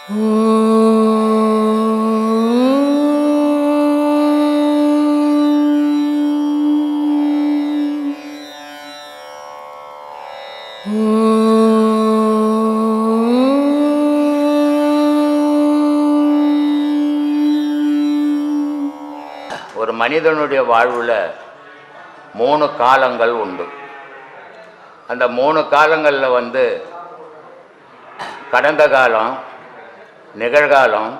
ஒரு மனிதனுடைய வாழ்வில் 3 காலங்கள் உண்டு. அந்த 3 காலங்களில் கடந்த காலம், நிகழ்காலம்,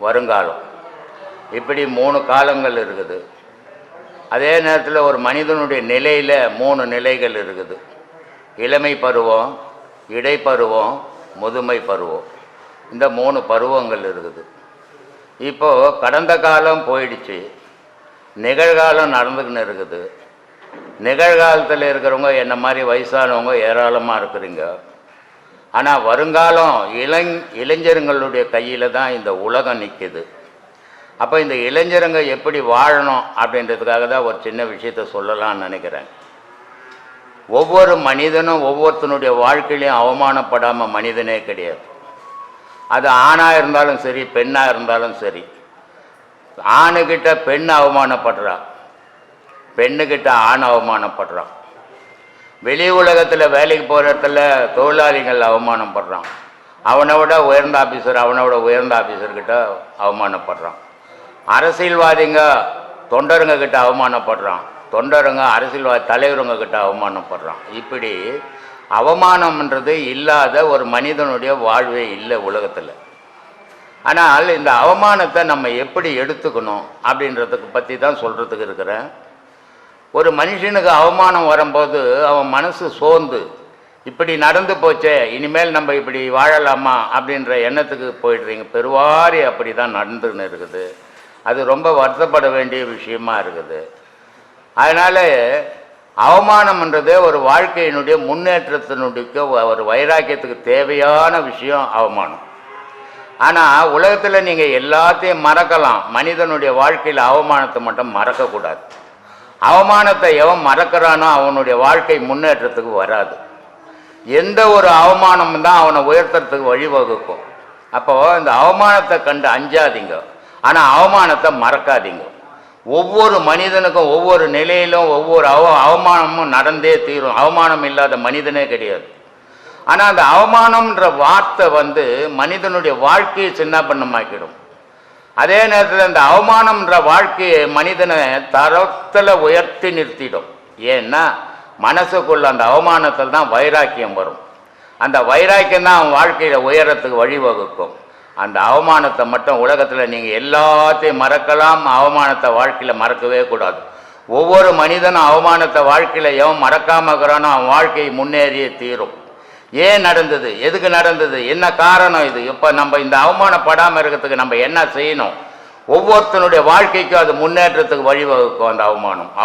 வருங்காலம், இப்படி 3 காலங்கள் இருக்குது. அதே நேரத்தில் ஒரு மனிதனுடைய நிலையில் 3 நிலைகள் இருக்குது. இளமை பருவம், இடைப்பருவம், முதுமை பருவம். இந்த 3 பருவங்கள் இருக்குது. இப்போது கடந்த காலம் போயிடுச்சு, நிகழ்காலம் நடந்துக்கின்னு இருக்குது. நிகழ்காலத்தில் இருக்கிறவங்க என்ன மாதிரி வயசானவங்க ஏராளமாக இருக்கிறீங்க. ஆனால் வருங்காலம் இளைஞர்களுடைய கையில் தான் இந்த உலகம் நிற்கிது. அப்போ இந்த இளைஞருங்க எப்படி வாழணும் அப்படின்றதுக்காக தான் ஒரு சின்ன விஷயத்தை சொல்லலாம்னு நினைக்கிறேன். ஒவ்வொரு மனிதனும் ஒவ்வொருத்தனுடைய வாழ்க்கையிலையும் அவமானப்படாமல் மனிதனே கிடையாது. அது ஆணாக இருந்தாலும் சரி, பெண்ணாக இருந்தாலும் சரி. ஆணுக்கிட்ட பெண் அவமானப்படுறான், பெண்ணுக்கிட்ட ஆண் அவமானப்படுறான். வெளி உலகத்தில் வேலைக்கு போகிற இடத்துல தொழிலாளிகள் அவமானப்படுறான். அவனை விட உயர்ந்த ஆஃபீஸர் அவனை விட உயர்ந்த ஆஃபீஸர்கிட்ட அவமானப்படுறான். அரசியல்வாதிங்க தொண்டருங்க கிட்ட அவமானப்படுறான், தொண்டருங்க அரசியல்வாதி தலைவருங்க கிட்ட அவமானப்படுறான். இப்படி அவமானம்ன்றது இல்லாத ஒரு மனிதனுடைய வாழ்வே இல்லை உலகத்தில். ஆனால் இந்த அவமானத்தை நம்ம எப்படி எடுத்துக்கணும் அப்படின்றதுக்கு பற்றி தான் சொல்கிறதுக்கு இருக்கிறேன். ஒரு மனுஷனுக்கு அவமானம் வரும்போது அவன் மனசு சோர்ந்து இப்படி நடந்து போச்சே, இனிமேல் நம்ம இப்படி வாழலாமா அப்படின்ற எண்ணத்துக்கு போயிடுறீங்க. பெருவாரி அப்படி தான் நடந்துன்னு இருக்குது. அது ரொம்ப வருத்தப்பட வேண்டிய விஷயமா இருக்குது. அதனால் அவமானம்ன்றதே ஒரு வாழ்க்கையினுடைய முன்னேற்றத்தினுடைய ஒரு வைராக்கியத்துக்கு தேவையான விஷயம் அவமானம். ஆனால் உலகத்தில் நீங்கள் எல்லாத்தையும் மறக்கலாம், மனிதனுடைய வாழ்க்கையில் அவமானத்தை மட்டும் மறக்கக்கூடாது. அவமானத்தை எவன் மறக்கிறானோ அவனுடைய வாழ்க்கை முன்னேற்றத்துக்கு வராது. எந்த ஒரு அவமானமும் தான் அவனை உயர்த்துறதுக்கு வழிவகுக்கும். அப்போது இந்த அவமானத்தை கண்டு அஞ்சாதீங்க, ஆனால் அவமானத்தை மறக்காதீங்க. ஒவ்வொரு மனிதனுக்கும் ஒவ்வொரு நிலையிலும் ஒவ்வொரு அவமானமும் நடந்தே தீரும். அவமானம் இல்லாத மனிதனே கிடையாது. ஆனால் அந்த அவமானம்ன்ற வார்த்தை மனிதனுடைய வாழ்க்கையை சின்னப்பண்ணமாக்கிடும். அதே நேரத்தில் அந்த அவமானம்ன்ற வாழ்க்கையை மனிதனை தரத்தில் உயர்த்தி நிறுத்திடும். ஏன்னா மனசுக்குள்ள அந்த அவமானத்தில் தான் வைராக்கியம் வரும். அந்த வைராக்கியம் தான் அவன் வாழ்க்கையில் உயரத்துக்கு வழிவகுக்கும். அந்த அவமானத்தை மட்டும் உலகத்தில் நீங்கள் எல்லாத்தையும் மறக்கலாம், அவமானத்தை வாழ்க்கையில் மறக்கவே கூடாது. ஒவ்வொரு மனிதனும் அவமானத்தை வாழ்க்கையில் எவன் மறக்காம இருக்கிறானோ அவன் வாழ்க்கை முன்னேறியே தீரும். ஏன் நடந்தது, எதுக்கு நடந்தது, என்ன காரணம் இது, இப்போ நம்ம இந்த அவமானப்படாமல் இருக்கிறதுக்கு நம்ம என்ன செய்யணும்? ஒவ்வொருத்தனுடைய வாழ்க்கைக்கும் அது முன்னேற்றத்துக்கு வழிவகுக்கும். அந்த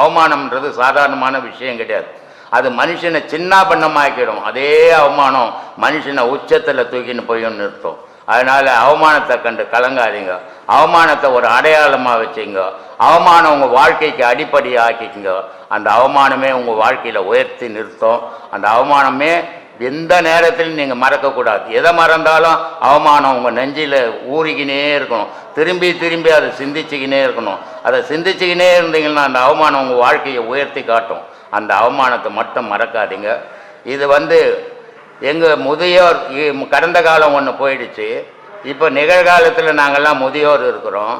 அவமானம்ன்றது சாதாரணமான விஷயம் கிடையாது. அது மனுஷனை சின்ன பண்ணமாக்கிடும். அதே அவமானம் மனுஷனை உச்சத்தில் தூக்கின்னு போய் நிறுத்தும். அதனால் அவமானத்தை கண்டு கலங்காதீங்க. அவமானத்தை ஒரு அடையாளமாக வச்சுங்க. அவமானம் உங்கள் வாழ்க்கைக்கு அடிப்படையாக ஆக்கிக்குங்க. அந்த அவமானமே உங்கள் வாழ்க்கையில் உயர்த்தி நிறுத்தும். அந்த அவமானமே எந்த நேரத்திலும் நீங்கள் மறக்கக்கூடாது. எதை மறந்தாலும் அவமானம் உங்கள் நெஞ்சில் ஊறிக்கினே இருக்கணும். திரும்பி திரும்பி அதை சிந்திச்சுக்கினே இருக்கணும். அதை சிந்திச்சுக்கினே இருந்தீங்கன்னா அந்த அவமானம் உங்கள் வாழ்க்கையை உயர்த்தி காட்டும். அந்த அவமானத்தை மட்டும் மறக்காதீங்க. இது எங்கள் முதியோர் கடந்த காலம் ஒன்று போயிடுச்சு. இப்போ நிகழ்காலத்தில் நாங்கள்லாம் முதியோர் இருக்கிறோம்.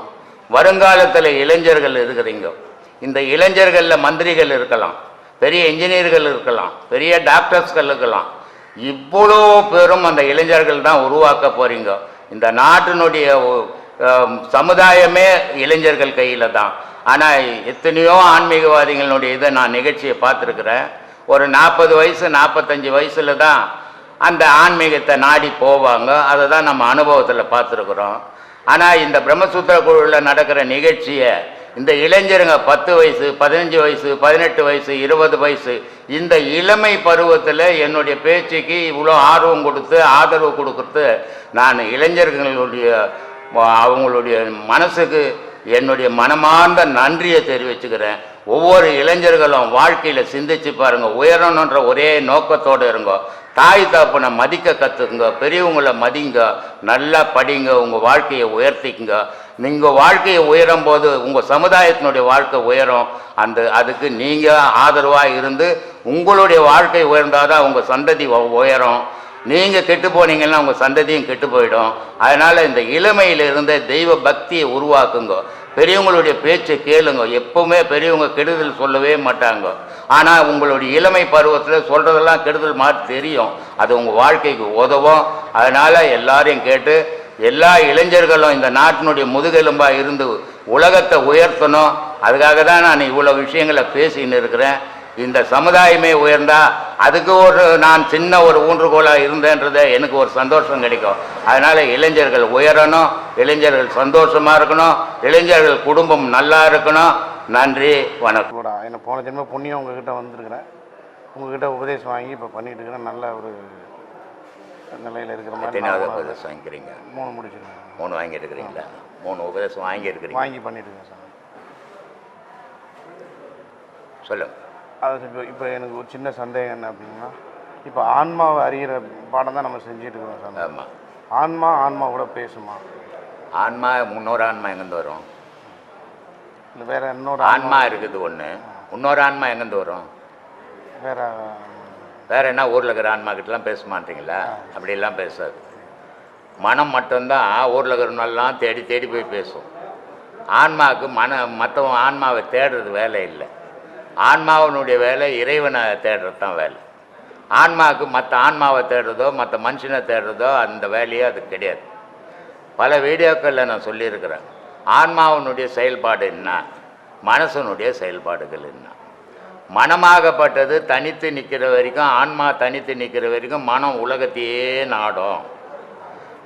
வருங்காலத்தில் இளைஞர்கள் இருக்கிறீங்க. இந்த இளைஞர்களில் மந்திரிகள் இருக்கலாம், பெரிய இன்ஜினியர்கள் இருக்கலாம், பெரிய டாக்டர்ஸ்கள் இருக்கலாம். இவ்வளோ பேரும் அந்த இளைஞர்கள் தான் உருவாக்க போகிறீங்க. இந்த நாட்டினுடைய சமுதாயமே இளைஞர்கள் கையில் தான். ஆனால் எத்தனையோ ஆன்மீகவாதிகளுடைய இதை நான் நிகழ்ச்சியை பார்த்துருக்குறேன். ஒரு 40 வயசு 45 வயசில் தான் அந்த ஆன்மீகத்தை நாடி போவாங்க. அதை தான் நம்ம அனுபவத்தில் பார்த்துருக்குறோம். ஆனால் இந்த பிரம்மசூத்திர குழுவில் நடக்கிற நிகழ்ச்சியை இந்த இளைஞருங்க 10 வயசு 15 வயசு 18 வயசு 20 வயசு இந்த இளமை பருவத்தில் என்னுடைய பேச்சுக்கு இவ்வளோ ஆர்வம் கொடுத்து ஆதரவு கொடுக்குறது நான் இளைஞர்களுடைய அவங்களுடைய மனசுக்கு என்னுடைய மனமார்ந்த நன்றியை தெரிவிச்சுக்கிறேன். ஒவ்வொரு இளைஞர்களும் வாழ்க்கையில் சிந்திச்சு பாருங்க, உயரணுன்ற ஒரே நோக்கத்தோடு இருங்க. தாய் தகப்பனை மதிக்க கற்றுக்குங்க, பெரியவங்களை மதிங்க, நல்லா படிங்க, உங்கள் வாழ்க்கையை உயர்த்திக்குங்க. நீங்கள் வாழ்க்கையை உயரும் போது உங்கள் சமுதாயத்தினுடைய வாழ்க்கை உயரும். அதுக்கு நீங்கள் ஆதரவாக இருந்து உங்களுடைய வாழ்க்கை உயர்ந்தால் தான் உங்கள் சந்ததி உயரும். நீங்கள் கெட்டு போனீங்கன்னா உங்கள் சந்ததியும் கெட்டு போயிடும். அதனால் இந்த இளமையிலிருந்த தெய்வ பக்தியை உருவாக்குங்க. பெரியவங்களுடைய பேச்சை கேளுங்க. எப்பவுமே பெரியவங்க கெடுதல் சொல்லவே மாட்டாங்க. ஆனால் உங்களுடைய இளமை பருவத்தில் சொல்கிறதெல்லாம் கெடுதல் மாதிரி தெரியும். அது உங்கள் வாழ்க்கைக்கு உதவும். அதனால் எல்லாரையும் கேட்டு எல்லா இளைஞர்களும் இந்த நாட்டினுடைய முதுகெலும்பாக இருந்து உலகத்தை உயர்த்தணும். அதுக்காக தான் நான் இவ்வளோ விஷயங்களை பேசின்னு இருக்கிறேன். இந்த சமுதாயமே உயர்ந்தா அதுக்கு நான் சின்ன ஒரு ஊன்றுகோலாக இருந்தேன்றதை எனக்கு ஒரு சந்தோஷம் கிடைக்கும். அதனால் இளைஞர்கள் உயரணும், இளைஞர்கள் சந்தோஷமாக இருக்கணும், இளைஞர்கள் குடும்பம் நல்லா இருக்கணும். நன்றி, வணக்கம். என்ன போன ஜென்ம புண்ணியம் உங்ககிட்ட வந்திருக்கிறேன். உங்ககிட்ட உபதேசம் வாங்கி இப்போ பண்ணிட்டு இருக்கிறேன். நல்ல ஒரு நிலையில் இருக்கிற மாதிரி. உபதேசம் வாங்கிக்கிறீங்க? 3 முடிச்சிருக்கேன். 3 வாங்கிட்டு இருக்கிறீங்களா? 3 உபதேசம் வாங்கியிருக்கிறீங்க? வாங்கி பண்ணிட்டு இருக்கேன் சார். சொல்லுங்கள். அது இப்போ எனக்கு ஒரு சின்ன சந்தேகம் என்ன அப்படின்னா, இப்போ ஆன்மாவை அறிகிற பாடம் தான் நம்ம செஞ்சுட்டு இருக்கோம் சார். ஆமாம். ஆன்மா கூட பேசுமா? ஆன்மா இன்னொரு ஆன்மா எங்கேருந்து வரும்? இல்லை வேற இன்னொரு ஆன்மா இருக்குது ஒன்று, இன்னொரு ஆன்மா எங்கேருந்து வரும்? வேற என்ன ஊரில் இருக்கிற ஆன்மா கிட்டலாம் பேச மாட்டீங்களா? அப்படிலாம் பேசாது. மனம் மட்டும்தான் ஊரில் இருக்கிறவனெல்லாம் தேடி தேடி போய் பேசும். ஆன்மாவுக்கு மற்றவன் ஆன்மாவை தேடுறது வேலை இல்லை. ஆன்மாவனுடைய வேலை இறைவனை தேடுறது தான் வேலை. ஆன்மாவுக்கு மற்ற ஆன்மாவை தேடுறதோ மற்ற மனுஷனை தேடுறதோ அந்த வேலையே அது கிடையாது. பல வீடியோக்களில் நான் சொல்லியிருக்கிறேன். ஆன்மாவனுடைய செயல்பாடு என்ன, மனசனுடைய செயல்பாடுகள் என்ன. மனமாகப்பட்டது தனித்து நிற்கிற வரைக்கும், ஆன்மா தனித்து நிற்கிற வரைக்கும் மனம் உலகத்தையே நாடும்.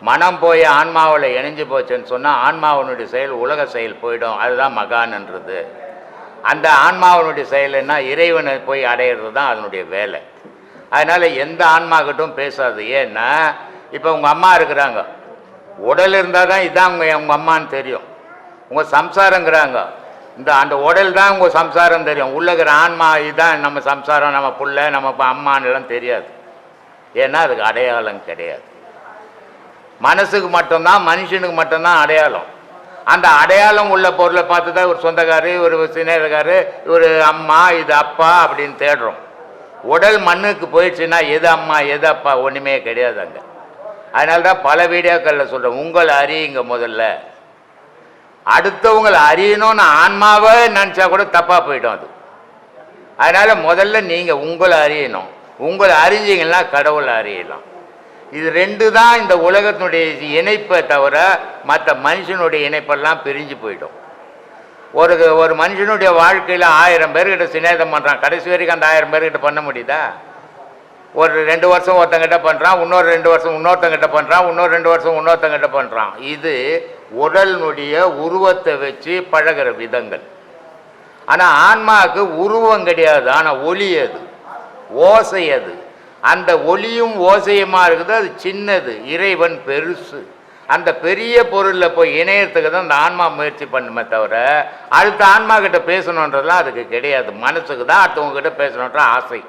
மனம் போய் ஆன்மாவில் இணைஞ்சு போச்சுன்னு சொன்னால் ஆன்மாவனுடைய செயல் உலக செயல் போயிடும். அதுதான் மகான்ன்றது. அந்த ஆன்மாவனுடைய செயல்னா இறைவனை போய் அடையிறது தான் அதனுடைய வேலை. அதனால் எந்த ஆன்மாக்கிட்டும் பேசாது. ஏன்னா இப்போ உங்கள் அம்மா இருக்கிறாங்க, உடல் இருந்தால் தான் இதான் உங்கள் அம்மான்னு தெரியும். உங்கள் சம்சாரங்கிறாங்க, அந்த உடல் தான் உங்கள் சம்சாரம் தெரியும். உள்ள இருக்கிற ஆன்மா இதுதான் நம்ம சம்சாரம், நம்ம புள்ள, நம்ம அம்மானெல்லாம் தெரியாது. ஏன்னா அதுக்கு அடையாளம் கிடையாது. மனசுக்கு மட்டும்தான், மனுஷனுக்கு மட்டும்தான் அடையாளம். அந்த அடையாளம் உள்ள பொருளை பார்த்து தான் ஒரு சொந்தக்காரு, ஒரு சின்னக்காரு, ஒரு அம்மா, இது அப்பா அப்படின்னு தேடுறோம். உடல் மண்ணுக்கு போயிடுச்சுன்னா எது அம்மா எது அப்பா ஒன்றுமே கிடையாது அங்கே. அதனால தான் பல வீடியோக்களில் சொல்கிறேன், உங்களை அறியுங்க முதல்ல. அடுத்தவங்களை அறியணும்னு ஆன்மாவை நினச்சா கூட தப்பாக போயிடும் அது. அதனால் முதல்ல நீங்கள் உங்களை அறியணும். உங்களை அறிஞ்சிங்கன்னா கடவுளை அறியலாம். இது 2 தான் இந்த உலகத்தினுடைய இணைப்பை தவிர மற்ற மனுஷனுடைய இணைப்பெல்லாம் பிரிஞ்சு போயிடும். ஒரு மனுஷனுடைய வாழ்க்கையில் 1000 பேர்கிட்ட சிநேகம் பண்ணுறான், கடைசி வரைக்கும் அந்த 1000 பேர்கிட்ட பண்ண முடியுதா? ஒரு 2 வருஷம் ஒருத்தங்கிட்ட பண்ணுறான், இன்னொரு 2 வருஷம் இன்னொருத்தங்கிட்ட பண்ணுறான், இன்னொரு 2 வருஷம் இன்னொருத்தங்கிட்ட பண்ணுறான். இது உடலினுடைய உருவத்தை வச்சு பழகிற விதங்கள். ஆனால் ஆன்மாவுக்கு உருவம் கிடையாது, ஆனால் ஒலி அது, ஓசை அது. அந்த ஒலியும் ஓசையுமா இருக்குது, அது சின்னது, இறைவன் பெருசு. அந்த பெரிய பொருளில் போய் இணையத்துக்கு தான் அந்த ஆன்மா முயற்சி பண்ணுமே தவிர அடுத்த ஆன்மா கிட்ட பேசணுன்றதுலாம் அதுக்கு கிடையாது. மனசுக்கு தான் அடுத்தவங்க கிட்ட பேசணுன்ற ஆசை.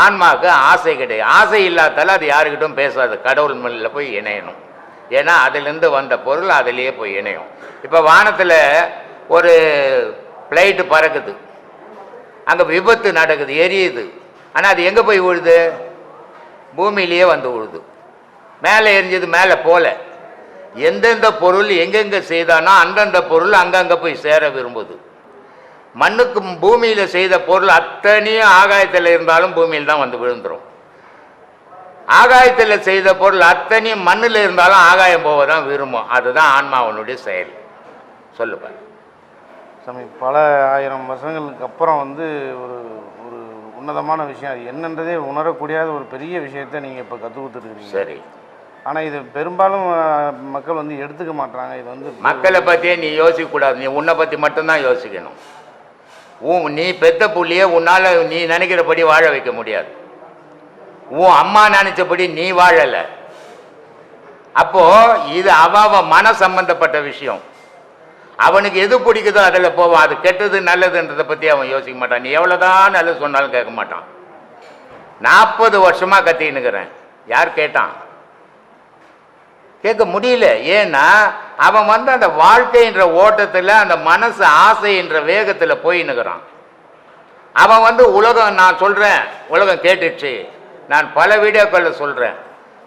ஆன்மாவுக்கு ஆசை கிடையாது. ஆசை இல்லாதால அது யாருக்கிட்டும் பேசாது, கடவுள் மேலில் போய் இணையணும். ஏன்னா அதிலேருந்து வந்த பொருள் அதிலேயே போய் இணையும். இப்போ வானத்தில் ஒரு ஃப்ளைட்டு பறக்குது, அங்கே விபத்து நடக்குது, எரியுது. ஆனால் அது எங்கே போய் விழுது? பூமியிலேயே வந்து விழுது. மேலே எரிஞ்சது மேலே போல. எந்தெந்த பொருள் எங்கெங்கே செய்தானோ அந்தந்த பொருள் அங்கங்கே போய் சேர விரும்புது. மண்ணுக்கு பூமியில் செய்த பொருள் அத்தனையும் ஆகாயத்தில் இருந்தாலும் பூமியில் தான் வந்து விழுந்துடும். ஆகாயத்தில் செய்த பொருள் அத்தனையும் மண்ணில் இருந்தாலும் ஆகாயம் போக தான் விரும்பும். அதுதான் ஆன்மாவனுடைய செயல். சொல்லுப்பா சாமி. பல 1000 வருஷங்களுக்கு அப்புறம் வந்து ஒரு ஒரு உன்னதமான விஷயம், அது என்னன்றதே உணரக்கூடியாத ஒரு பெரிய விஷயத்தை நீங்கள் இப்போ கற்றுக் கொடுத்துருக்கீங்க. சரி. ஆனால் இது பெரும்பாலும் மக்கள் வந்து எடுத்துக்க மாட்டாங்க. இது வந்து மக்களை பற்றியே நீ யோசிக்கக்கூடாது, நீ உன்னை பற்றி மட்டும்தான் யோசிக்கணும். நீ பெத்த புள்ளியே உன்னால் நீ நினைக்கிறபடி வாழ வைக்க முடியாது. உன் அம்மா நினைச்சபடி நீ வாழலை. அப்போது இது அவ மன சம்பந்தப்பட்ட விஷயம். அவனுக்கு எது பிடிக்குதோ அதில் போவான். அது கெட்டது நல்லதுன்றதை பற்றி அவன் யோசிக்க மாட்டான். நீ எவ்வளோதான் நல்லது சொன்னாலும் கேட்க மாட்டான். 40 வருஷமாக கத்தின்னுக்கிறேன். யார் கேட்டான்? கேட்க முடியல. ஏன்னா அவன் வந்து அந்த வாழ்க்கைன்ற ஓட்டத்தில் அந்த மனசு ஆசைன்ற வேகத்தில் போயின்னுக்கிறான். அவன் வந்து உலகம், நான் சொல்கிறேன், உலகம் கேட்டுச்சு. நான் பல வீடியோக்களில் சொல்கிறேன்,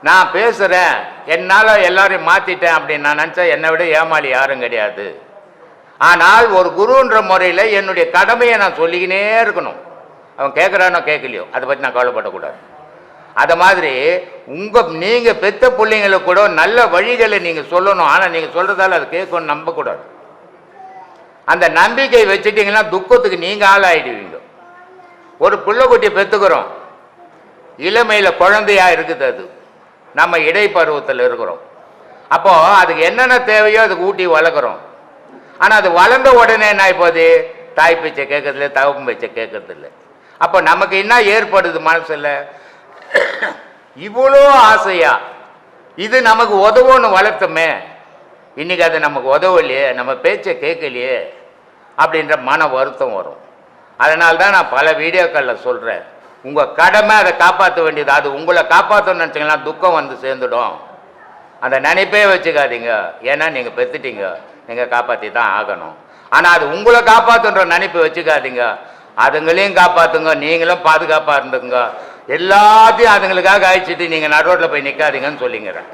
நான் பேசுகிறேன், என்னால் எல்லாரையும் மாற்றிட்டேன் அப்படின்னு நான் நினச்சா என்னை விட ஏமாளி யாரும் கிடையாது. ஆனால் ஒரு குருன்ற முறையில் என்னுடைய கடமையை நான் சொல்லிக்கினே இருக்கணும். அவன் கேட்குறானோ கேட்கலையோ அதை பற்றி நான் கவலைப்படக்கூடாது. அதை மாதிரி நீங்கள் பெத்த பிள்ளைங்களுக்கு கூட நல்ல வழிகளை நீங்கள் சொல்லணும். ஆனால் நீங்கள் சொல்கிறதால அது கேட்கணும்னு நம்பக்கூடாது. அந்த நம்பிக்கை வச்சுட்டிங்கன்னா துக்கத்துக்கு நீங்கள் ஆளாயிடுவீங்க. ஒரு பிள்ளைக்குட்டியை பெற்றுக்கிறோம், இளமையில் குழந்தையாக இருக்குது, அது நம்ம இடைப்பருவத்தில் இருக்கிறோம். அப்போது அதுக்கு என்னென்ன தேவையோ அதுக்கு ஊட்டி வளர்க்குறோம். ஆனால் அது வளர்ந்த உடனே என்ன இப்போது தாய் பேச்சை கேட்கறதில்ல, தகவல் பேச்சை கேட்கறதில்ல. அப்போ நமக்கு என்ன ஏற்படுது மனசில்? இவ்வளோ ஆசையா இது நமக்கு உதவுன்னு வளர்த்தோமே, இன்னைக்கு அது நமக்கு உதவலையே, நம்ம பேச்சை கேட்கலையே அப்படின்ற மன வருத்தம் வரும். அதனால்தான் நான் பல வீடியோக்களில் சொல்கிறேன், உங்கள் கடமை அதை காப்பாற்ற வேண்டியது. அது உங்களை காப்பாற்றணும்னு நினச்சிங்கன்னா துக்கம் வந்து சேர்ந்துடும். அந்த நினைப்பே வச்சுக்காதீங்க. ஏன்னா நீங்கள் பெற்றுட்டீங்க, நீங்கள் காப்பாற்றி தான் ஆகணும். ஆனால் அது உங்களை காப்பாற்றுன்ற நினைப்பு வச்சுக்காதீங்க. அதுங்களையும் காப்பாற்றுங்க, நீங்களும் பாதுகாப்பாக இருந்துங்க. எல்லாத்தையும் அதுங்களுக்காக அழிச்சிட்டு நீங்கள் நடுரோட்டில் போய் நிற்காதீங்கன்னு சொல்லிங்கிறேன்.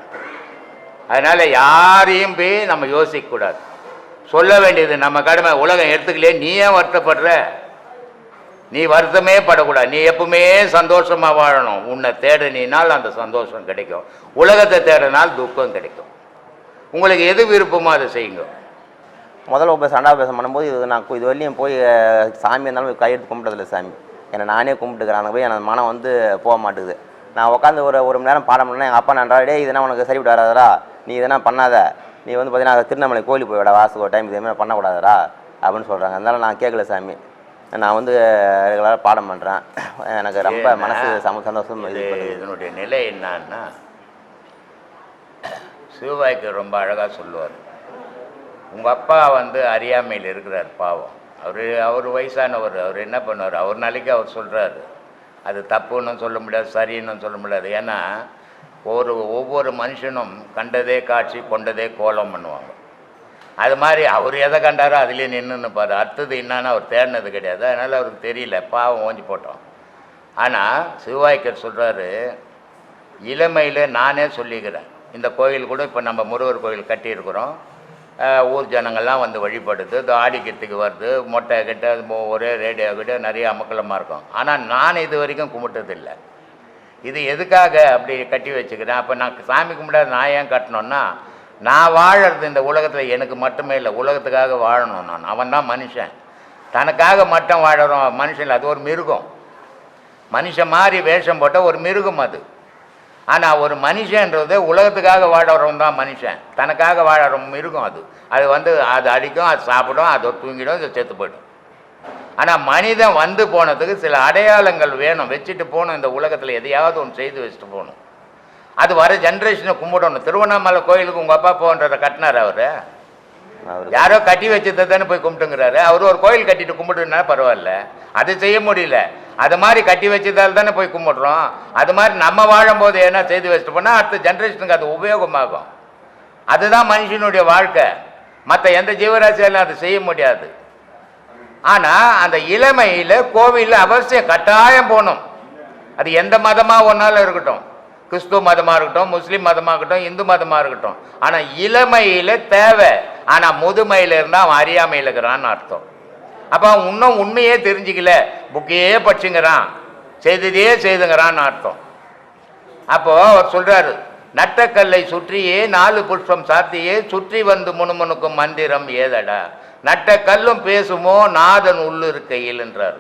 அதனால் யாரையும் போய் நம்ம யோசிக்கக்கூடாது. சொல்ல வேண்டியது நம்ம கடமை. உலகம் எடுத்துக்கலையே, நீ ஏன் வருத்தப்படுற? நீ வருத்தமே படக்கூடாது. நீ எப்பவுமே சந்தோஷமாக வாழணும். உன்னை தேடினால் அந்த சந்தோஷம் கிடைக்கும். உலகத்தை தேடினால் துக்கம் கிடைக்கும். உங்களுக்கு எது விருப்பமோ அதை செய்யுங்க. முதல்ல உபதேசம் 2வது உபதேசம் பண்ணும்போது நான் இது வரையும் போய் சாமி இருந்தாலும் கையெடுத்து கும்பிட்டதில்லை. சாமி என்னை நானே கும்பிட்டுக்கிறேன். போய் எனக்கு மனம் வந்து போக மாட்டேங்குது. நான் உட்காந்து ஒரு மணி நேரம் பாடம் பண்ணேன். எங்கள் அப்பா நன்றாடே இதெல்லாம் உனக்கு சரிவிட்டு வராதரா, நீ இதெல்லாம் பண்ணாத, நீ வந்து பார்த்தீங்கன்னா திருநெல்வேலி கோயிலுக்கு போய் விட வாசுக்கு ஒரு டைம் இதேமாதிரி பண்ணக்கூடாதரா அப்படின்னு சொல்கிறாங்க. அதனால நான் கேட்கல சாமி. நான் வந்து ரெகுலராக பாடம் பண்ணுறேன். எனக்கு ரொம்ப மனசு சந்தோஷம். இதனுடைய நிலை என்னன்னா, சிவபாய்க்கு ரொம்ப அழகாக சொல்லுவார், உங்கள் அப்பா வந்து அறியாமையில் இருக்கிறார் பாவம். அவர் வயசானவர். அவர் என்ன பண்ணுவார், அவர் நாளைக்கு அவர் சொல்கிறாரு. அது தப்புன்னு சொல்ல முடியாது, சரின்னு சொல்ல முடியாது. ஏன்னா ஒவ்வொரு மனுஷனும் கண்டதே காட்சி கொண்டதே கோலம் பண்ணுவாங்க. அது மாதிரி அவர் எதை கண்டாரோ அதுலேயே நின்றுன்னு பாரு. அடுத்தது என்னான்னு அவர் தேடினது கிடையாது. அதனால் அவருக்கு தெரியல, பாவம் ஓஞ்சி போட்டோம். ஆனால் சிவவாய்க்கர் சொல்கிறாரு, இளமையில் நானே சொல்லிக்கிறேன். இந்த கோயில் கூட இப்போ நம்ம முருகர் கோயில் கட்டியிருக்கிறோம். ஊர் ஜனங்கள்லாம் வந்து வழிபடுது. இது ஆடிக்கிறதுக்கு வருது. மொட்டை கிட்ட ஒரே ரேடியோ கிட்ட நிறைய அமக்கலமாக இருக்கும். ஆனால் நான் இது வரைக்கும் கும்பிட்டதில்லை. இது எதுக்காக அப்படி கட்டி வச்சுக்கிறேன்? அப்போ நான் சாமி கும்பிடாது நான் ஏன் கட்டணுன்னா, நான் வாழறது இந்த உலகத்தில் எனக்கு மட்டுமே இல்லை, உலகத்துக்காக வாழணும். அவன் தான் மனுஷன். தனக்காக மட்டும் வாழறோம் மனுஷன். அது ஒரு மிருகம். மனுஷன் மாதிரி வேஷம் போட்ட ஒரு மிருகம் அது. ஆனால் ஒரு மனுஷன்றது உலகத்துக்காக வாழறவன் தான் மனுஷன். தனக்காக வாழற மிருகம் அது. அது வந்து அது அடிக்கும், அது சாப்பிடும், அது தூங்கிடும், அது செத்து போய்டும். ஆனால் மனிதன் வந்து போனதுக்கு சில அடையாளங்கள் வேணும், வச்சுட்டு போகணும். இந்த உலகத்தில் எதையாவது ஒன்று செய்து வச்சுட்டு போகணும். அது வர ஜென்ரேஷனை கும்பிடணும். திருவண்ணாமலை கோயிலுக்கு உங்கள் அப்பா போன்றதை கட்டினார். அவர் யாரோ கட்டி வச்சதை தானே போய் கும்பிட்டுங்கிறாரு. அவர் ஒரு கோயில் கட்டிட்டு கும்பிட்டுனா பரவாயில்ல, அது செய்ய முடியல. அது மாதிரி கட்டி வச்சதால் தானே போய் கும்பிடுறோம். அது மாதிரி நம்ம வாழும்போது என்ன செய்து வச்சுட்டு போனால் அடுத்த ஜென்ரேஷனுக்கு அது உபயோகமாகும். அதுதான் மனுஷனுடைய வாழ்க்கை. மற்ற எந்த ஜீவராசியாலும் அது செய்ய முடியாது. ஆனால் அந்த இளமையில் கோவிலில் அவசியம் கட்டாயம் போகணும். அது எந்த மதமாக ஒன்றாலும் இருக்கட்டும், கிறிஸ்துவ மதமாக இருக்கட்டும், முஸ்லீம் மதமாக இருக்கட்டும், இந்து மதமாக இருக்கட்டும். ஆனால் இளமையில் தேவை. ஆனால் முதுமையில் இருந்தால் அவன் அறியாமையில் இருக்கிறான்னு அர்த்தம். அப்போ அவன் இன்னும் உண்மையே தெரிஞ்சிக்கல, புக்கையே படிச்சுங்கிறான், செய்ததையே செய்துங்கிறான்னு அர்த்தம். அப்போது அவர் சொல்கிறாரு, நட்டக்கல்லை சுற்றியே 4 புஷ்பம் சாத்தியே சுற்றி வந்து முணுமுணுக்கும் மந்திரம் ஏதடா, நட்ட கல்லும் பேசுமோ நாதன் உள்ளிருக்கையில்ன்றார்.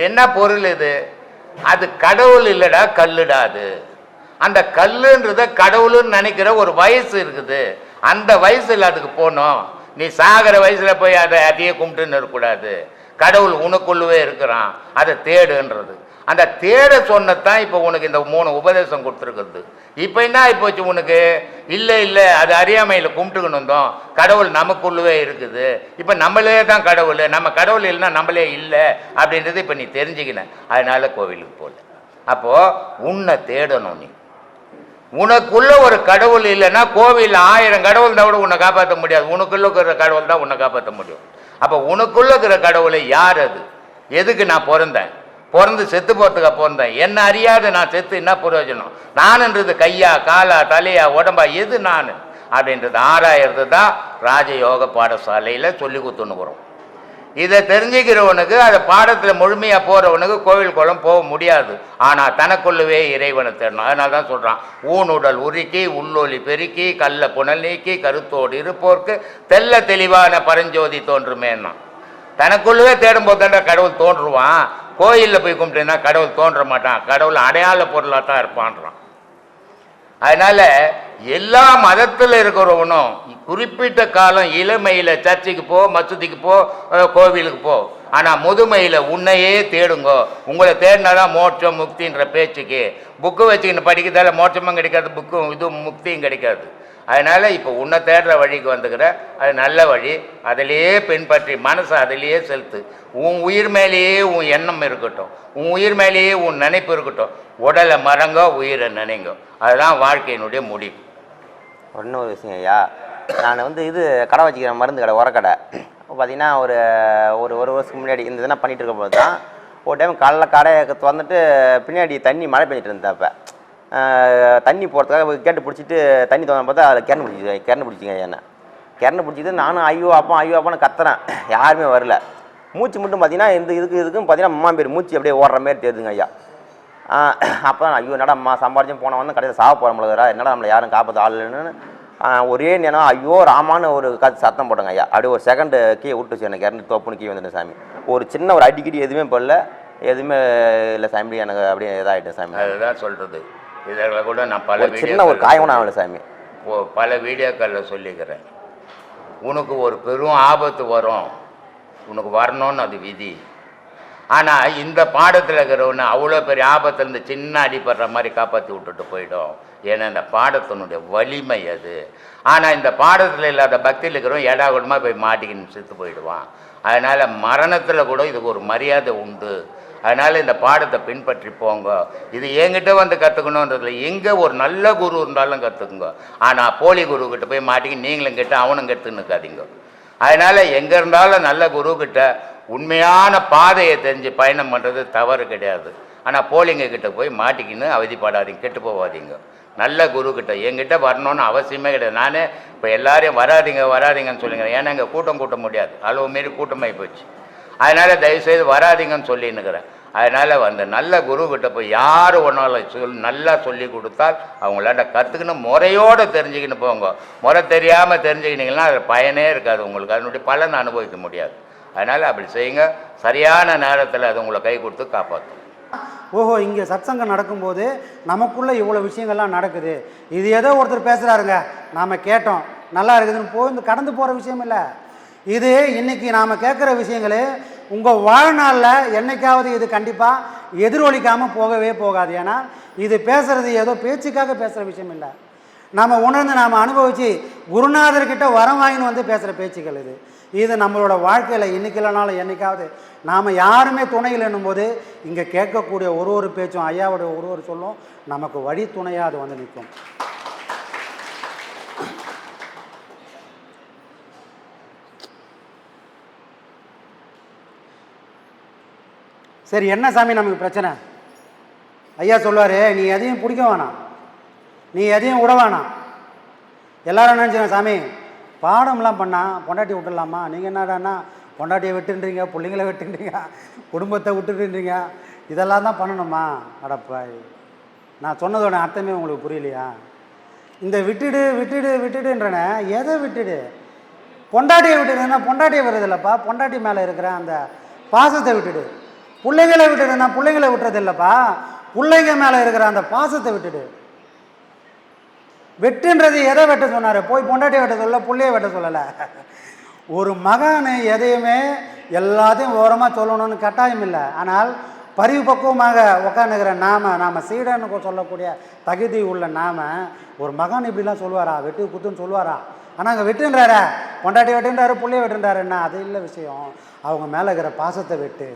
என்ன பொருள் இது? அது கடவுள் இல்லைடா, கல்லுடா. அது அந்த கல்லுன்றத கடவுள்னு நினைக்கிற ஒரு வயசு இருக்குது. அந்த வயசில் அதுக்கு போகணும். நீ சாகிற வயசில் போய் அதையே கும்பிட்டுன்னு இருக்கக்கூடாது. கடவுள் உனக்குள்ளவே இருக்கிறான், அதை தேடுன்றது. அந்த தேட சொன்னதான் இப்போ உனக்கு இந்த 3 உபதேசம் கொடுத்துருக்குறது. இப்போ என்ன ஆகிப்போச்சு உனக்கு? இல்லை அது அறியாமையில் கும்பிட்டுக்கணும் தான், கடவுள் நமக்குள்ளவே இருக்குது, இப்போ நம்மளே தான் கடவுள், நம்ம கடவுள் இல்லைன்னா நம்மளே இல்லை அப்படின்றது இப்போ நீ தெரிஞ்சுக்கின. அதனால கோவிலுக்கு போகல. அப்போது உன்னை தேடணும். நீ உனக்குள்ள ஒரு கடவுள் இல்லைன்னா கோவில் 1000 கடவுள் தான் கூட உன்னை காப்பாற்ற முடியாது. உனக்குள்ள இருக்கிற கடவுள் தான் உன்னை காப்பாற்ற முடியும். அப்போ உனக்குள்ள இருக்கிற கடவுளை யார்? அது எதுக்கு நான் பிறந்தேன்? பிறந்து செத்து போகிறதுக்காக பிறந்தேன். என்ன அறியாத நான் செத்து என்ன பிரயோஜனம்? நான்ன்றது கையா காலா தலையா உடம்பா எது நான் அப்படின்றது ஆராயிறது தான் ராஜயோக பாடசாலையில் சொல்லி கொடுத்துன்னுக்குறோம். இதை தெரிஞ்சுக்கிறவனுக்கு அதை பாடத்தில் முழுமையாக போகிறவனுக்கு கோவில் குளம் போக முடியாது. ஆனால் தனக்குள்ளவே இறைவனை தேடணும். அதனால தான் சொல்கிறான், ஊனுடல் உருக்கி உள்ளொலி பெருக்கி கல்ல புனல் நீக்கி கருத்தோடு இருப்போர்க்கு தெல்ல தெளிவான பரஞ்சோதி தோன்றுமேன்னா. தனக்குள்ளவே தேடும்போது தானே கடவுள் தோன்றுவான். கோயிலில் போய் கும்பிட்டேன்னா கடவுள் தோன்ற மாட்டான், கடவுள் அடையாள பொருளாக தான் இருப்பான்றான். அதனால் எல்லா மதத்தில் இருக்கிறவனும் குறிப்பிட்ட காலம் இளமையில் சர்ச்சுக்கு போ, மசூதிக்கு போ, கோவிலுக்கு போ. ஆனால் முதுமையில் உன்னையே தேடுங்கோ. உங்களை தேடினா தான் மோட்சம் முக்தின்ற பேச்சுக்கு புக்கு வச்சுக்கின்னு படிக்கிறதால மோட்சமும் கிடைக்காது, புக்கும் இதுவும் முக்தியும் கிடைக்காது. அதனால் இப்போ உன்னை தேடுற வழிக்கு வந்துக்கிற, அது நல்ல வழி. அதிலேயே பின்பற்றி மனசை அதிலேயே செலுத்து. உன் உயிர் மேலேயே உன் எண்ணம் இருக்கட்டும், உன் உயிர் மேலேயே உன் நினைப்பு இருக்கட்டும். உடலை மறங்கோ, உயிரை நினைங்கோ. அதுதான் வாழ்க்கையினுடைய முடிவு. இன்னொரு விஷயம் ஐயா, நான் இது கடை வச்சுக்கிறேன், மருந்து கடை, உரக்கடை. பார்த்தீங்கன்னா ஒரு ஒரு ஒரு வருஷத்துக்கு முன்னாடி இந்த இதெல்லாம் பண்ணிகிட்டு இருக்க போது தான் ஒரு டைம் காலைல கடையை திறந்துட்டு பின்னாடி தண்ணி மழை பெஞ்சிட்டு இருந்தப்போ தண்ணி போகிறதுக்காக கேட்டு பிடிச்சிட்டு தண்ணி திறந்து பார்த்தா அதில் கிணறு பிடிச்சிங்க என்ன கிணறு பிடிச்சிட்டு நானும் ஐயோ அப்பான்னு கத்துறேன். யாருமே வரல. மூச்சு மட்டும் பார்த்தீங்கன்னா இதுக்கும் பார்த்தீங்கன்னா அம்மா பேர் மூச்சு அப்படியே ஓடுற மாதிரி தெரியுதுங்க ஐயா. அப்போ தான் ஐயோ என்னடா அம்மா சம்பாரிச்சும் போன வந்து கடையில் சாக போகிற முடியாதா, என்னடா நம்மளை யாரும் காப்பாற்ற ஆள் இல்லைன்னு ஒரே நேரம் ஐயோ ராமான்னு ஒரு சத்தம் போட்டேங்க ஐயா. அப்படியே ஒரு செகண்டு கீழே விட்டுச்சு எனக்கு, இறந்து தோப்புன்னு கீழே வந்துட்டேன் சாமி. ஒரு சின்ன ஒரு அடிக்கடி எதுவுமே போடல, எதுவுமே இல்லை சாமி. எனக்கு அப்படியே இதாகிட்டேன் சாமி. அதுதான் சொல்கிறது. இதில் கூட நான் பல சின்ன ஒரு காயம் ஆகலை சாமி. பல வீடியோக்களில் சொல்லிக்கிறேன். உனக்கு ஒரு பெரும் ஆபத்து வரும், உனக்கு வரணும்னு அது விதி. ஆனால் இந்த பாடத்தில் இருக்கிறவனு அவ்வளோ பெரிய ஆபத்துலேருந்து சின்ன அடிப்படுற மாதிரி காப்பாற்றி விட்டுட்டு போயிடும். ஏன்னா இந்த பாடத்தினுடைய வலிமை அது. ஆனால் இந்த பாடத்தில் இல்லாத பக்தியில் இருக்கிறவன் ஏடாகுடமாக போய் மாட்டிக்கின்னு செத்து போயிடுவான். அதனால் மரணத்தில் கூட இதுக்கு ஒரு மரியாதை உண்டு. அதனால் இந்த பாடத்தை பின்பற்றி போங்க. இது என்கிட்ட வந்து கற்றுக்கணுன்றதுல எங்கே ஒரு நல்ல குரு இருந்தாலும் கற்றுக்குங்க. ஆனால் போலி குருக்கிட்ட போய் மாட்டிக்கி நீங்களும் கிட்ட அவனும் கற்றுன்னு இருக்காதீங்க. அதனால் எங்கே இருந்தாலும் நல்ல குருக்கிட்ட உண்மையான பாதையை தெரிஞ்சு பயணம் பண்ணுறது தவறு கிடையாது. ஆனால் போலிங்க கிட்ட போய் மாட்டிக்கின்னு அவதிப்படாதீங்க, கெட்டு போகாதீங்க. நல்ல குருக்கிட்ட என்கிட்ட வரணும்னு அவசியமே கிடையாது. நானே இப்போ எல்லாரையும் வராதிங்கன்னு சொல்லிக்கிறேன். ஏன்னா இங்கே கூட்டம் கூட்ட முடியாது, அளவு மாரி கூட்டமாகி போச்சு. அதனால் தயவுசெய்து வராதிங்கன்னு சொல்லின்னுக்கிறேன். அதனால் அந்த நல்ல குருக்கிட்ட போய் யார் ஒன்றாலும் நல்லா சொல்லி கொடுத்தால் அவங்களாட்ட கற்றுக்கணும், முறையோடு தெரிஞ்சுக்கின்னு போங்க. முறை தெரியாமல் தெரிஞ்சுக்கினீங்கன்னா அது பயனே இருக்காது, உங்களுக்கு அதனுடைய பலனை அனுபவிக்க முடியாது. அதனால் அப்படி செய்யுங்க. சரியான நேரத்தில் அது உங்களை கை கொடுத்து காப்பாற்றும். ஓஹோ, இங்கே சத்சங்கம் நடக்கும்போது நமக்குள்ளே இவ்வளோ விஷயங்கள்லாம் நடக்குது, இது ஏதோ ஒருத்தர் பேசுகிறாருங்க, நாம் கேட்டோம் நல்லா இருக்குதுன்னு போய் கடந்து போகிற விஷயம் இல்லை. இது இன்றைக்கி நாம் கேட்குற விஷயங்களே உங்கள் வாழ்நாளில் என்றைக்காவது இது கண்டிப்பாக எதிரொலிக்காமல் போகவே போகாது. ஏன்னா இது பேசுகிறது ஏதோ பேச்சுக்காக பேசுகிற விஷயம் இல்லை. நாம் உணர்ந்து நாம் அனுபவித்து குருநாதர்கிட்ட வரம் வாங்கின்னு வந்து பேசுகிற பேச்சுக்கள் இது. இது நம்மளோட வாழ்க்கையில் இன்றைக்கி இல்லைனாலும் என்றைக்காவது நாம் யாருமே துணையில் என்னும்போது இங்கே கேட்கக்கூடிய ஒரு பேச்சும் ஐயாவோட ஒரு சொல்லும் நமக்கு வழி துணையாக அது வந்து நிற்கும். சரி, என்ன சாமி நமக்கு பிரச்சனை? ஐயா சொல்லுவார், நீ எதையும் பிடிக்க வேணாம், நீ எதையும் விட வேணாம். எல்லாரும் நினச்சிங்க சாமி பாடம்லாம் பண்ணால் பொண்டாட்டி விட்டுடலாமா? நீங்கள் என்னடான்னா பொண்டாட்டியை விட்டுன்றீங்க, பிள்ளைங்கள விட்டுன்றீங்க, குடும்பத்தை விட்டுட்டுன்றீங்க, இதெல்லாம் தான் பண்ணணுமா? அடப்பாய், நான் சொன்னதோட அர்த்தமே உங்களுக்கு புரியலையா? இந்த விட்டுடுன்றன எதை விட்டுடு? பொண்டாட்டியை விட்டுடுன்னா பொண்டாட்டியை விடுறதில்லப்பா, பொண்டாட்டி மேலே இருக்கிற அந்த பாசத்தை விட்டுடு. பிள்ளைங்களை விட்டுடுன்னா பிள்ளைங்களை விட்டுறது இல்லைப்பா, பிள்ளைங்க மேலே இருக்கிற அந்த பாசத்தை விட்டுடு. வெட்டுன்றது எதை வெட்ட சொன்னார்? போய் பொண்டாட்டியை வெட்ட சொல்லலை, பிள்ளையை வெட்ட சொல்லலை. ஒரு மகன் எதையுமே எல்லாத்தையும் ஓரமாக சொல்லணும்னு கட்டாயம் இல்லை. ஆனால் பரிபக்குவமாக உட்காந்துக்கிற நாம் சீடன்னு சொல்லக்கூடிய தகுதி உள்ள ஒரு மகான் இப்படிலாம் சொல்லுவாரா, வெட்டு குத்துன்னு சொல்லுவாரா? ஆனால் அங்கே வெட்டுன்றார, பொண்டாட்டி வெட்டுன்றாரு, பிள்ளைய வெட்டுன்றாருன்னா அது இல்லை விஷயம். அவங்க மேலே இருக்கிற பாசத்தை வெட்டு.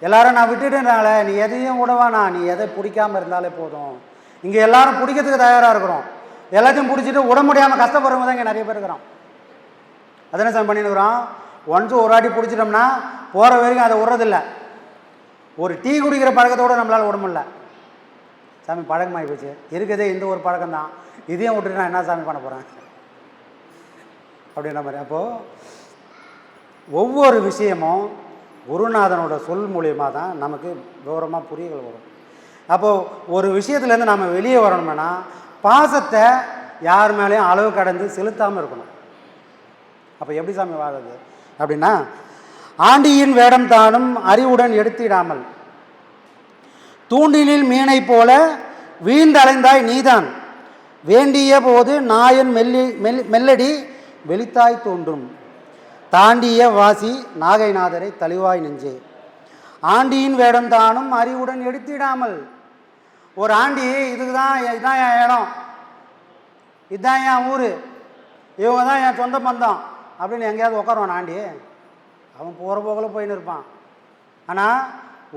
எல்லாரும் நான் விட்டுட்டுன்றாங்களே, நீ எதையும் விடவானா, நீ எதை பிடிக்காமல் இருந்தாலே போதும். இங்கே எல்லாரும் பிடிக்கிறதுக்கு தயாராக இருக்கிறோம். எல்லாத்தையும் பிடிச்சிட்டு விட முடியாமல் கஷ்டப்படுறவங்க தான் இங்கே நிறைய பேர் இருக்கிறோம். அதனை சாமி பண்ணிட்டுக்கிறோம். ஒன்ஸ் ஒரு வாட்டி பிடிச்சிட்டோம்னா போகிற வரைக்கும் அதை விட்றதில்லை. ஒரு டீ குடிக்கிற பழக்கத்தோடு நம்மளால் விட முடியல. சாமி பழக்கமாகி போச்சு, இருக்குதே இந்த ஒரு பழக்கம்தான், இதையும் விட்டுட்டு நான் என்ன சாமி பண்ண போகிறேன் அப்படின்ற மாதிரி. அப்போது ஒவ்வொரு விஷயமும் குருநாதனோட சொல் மூலியமாக தான் நமக்கு விவரமாக புரியகள் வரும். அப்போது ஒரு விஷயத்துலேருந்து நம்ம வெளியே வரணும்னா பாசத்தை யார் மேலேயும் அளவு கடந்து செலுத்தாமல் இருக்கணும். அப்போ எப்படி சாமி வாழுது அப்படின்னா, ஆண்டியின் வேடம் தானும் அறிவுடன் எடுத்திடாமல் தூண்டிலில் மீனை போல வீழ்ந்தலைந்தாய் நீதான், வேண்டிய போது நாயன் மெல்லடி வெளித்தாய் தோன்றும், தாண்டிய வாசி நாகைநாதரை தளிவாய் நெஞ்சே. ஆண்டியின் வேடம் தானும் அறிவுடன் எடுத்திடாமல். ஒரு ஆண்டி இதுக்கு தான், இதுதான் என் இடம், இதுதான் என் ஊர், இவங்க தான் என் சொந்த பந்தம் அப்படின்னு எங்கேயாவது உட்காருவான் ஆண்டி? அவன் போகிற போக்கில் போயின்னு இருப்பான். ஆனால்